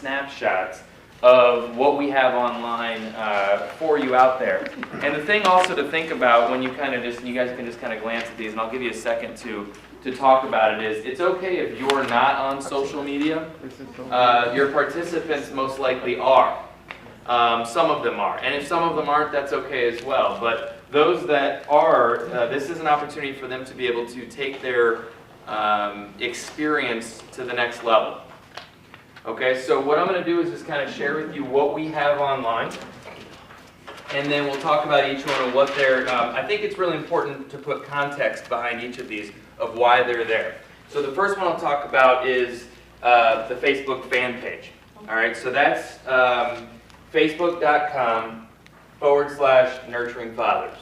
snapshots of what we have online for you out there. And the thing also to think about when you you guys can just kind of glance at these, and I'll give you a second to talk about it, is it's okay if you're not on social media. Your participants most likely are. Some of them are. And if some of them aren't, that's okay as well. But those that are, this is an opportunity for them to be able to take their experience to the next level. Okay, so what I'm going to do is just kind of share with you what we have online, and then we'll talk about each one and what they're, I think it's really important to put context behind each of these of why they're there. So the first one I'll talk about is the Facebook fan page. All right, so that's facebook.com/nurturing fathers.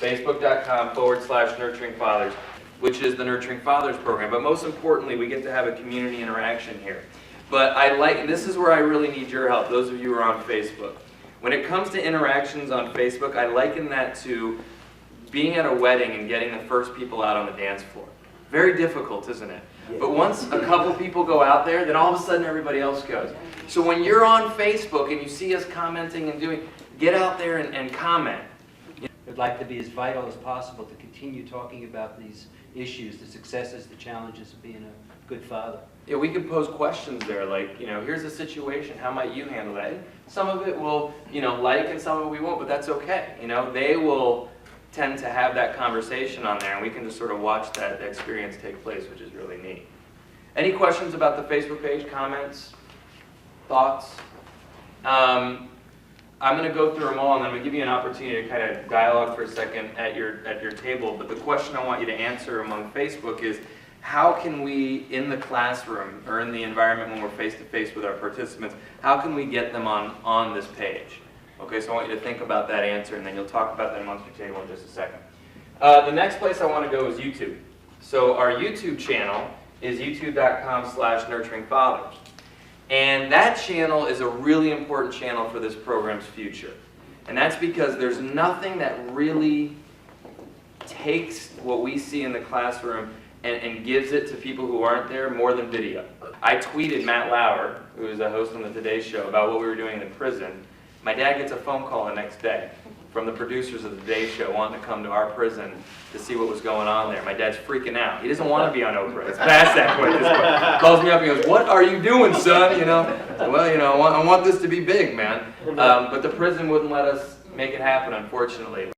Facebook.com/nurturing fathers, which is the Nurturing Fathers program. But most importantly, we get to have a community interaction here. But this is where I really need your help, those of you who are on Facebook. When it comes to interactions on Facebook, I liken that to being at a wedding and getting the first people out on the dance floor. Very difficult, isn't it? Yeah. But once a couple people go out there, then all of a sudden everybody else goes. So when you're on Facebook and you see us commenting and get out there and comment. I'd like to be as vital as possible to continue talking about these issues, the successes, the challenges of being a good father. Yeah, we can pose questions there, like, here's a situation, how might you handle that? And some of it will, like, and some of it we won't, but that's okay. They will tend to have that conversation on there, and we can just sort of watch that experience take place, which is really neat. Any questions about the Facebook page, comments, thoughts? I'm going to go through them all, and I'm going to give you an opportunity to kind of dialogue for a second at your table. But the question I want you to answer among Facebook is, how can we, in the classroom or in the environment when we're face-to-face with our participants, how can we get them on this page? Okay, so I want you to think about that answer, and then you'll talk about that amongst your table in just a second. The next place I want to go is YouTube. So our YouTube channel is youtube.com/nurturing fathers. And that channel is a really important channel for this program's future. And that's because there's nothing that really takes what we see in the classroom and gives it to people who aren't there more than video. I tweeted Matt Lauer, who is a host on the Today Show, about what we were doing in the prison. My dad gets a phone call the next day from the producers of the Today Show wanting to come to our prison to see what was going on there. My dad's freaking out. He doesn't want to be on Oprah. It's past that point. This point. Calls me up and goes, "What are you doing, son?" Well, I want this to be big, man. But the prison wouldn't let us make it happen, unfortunately.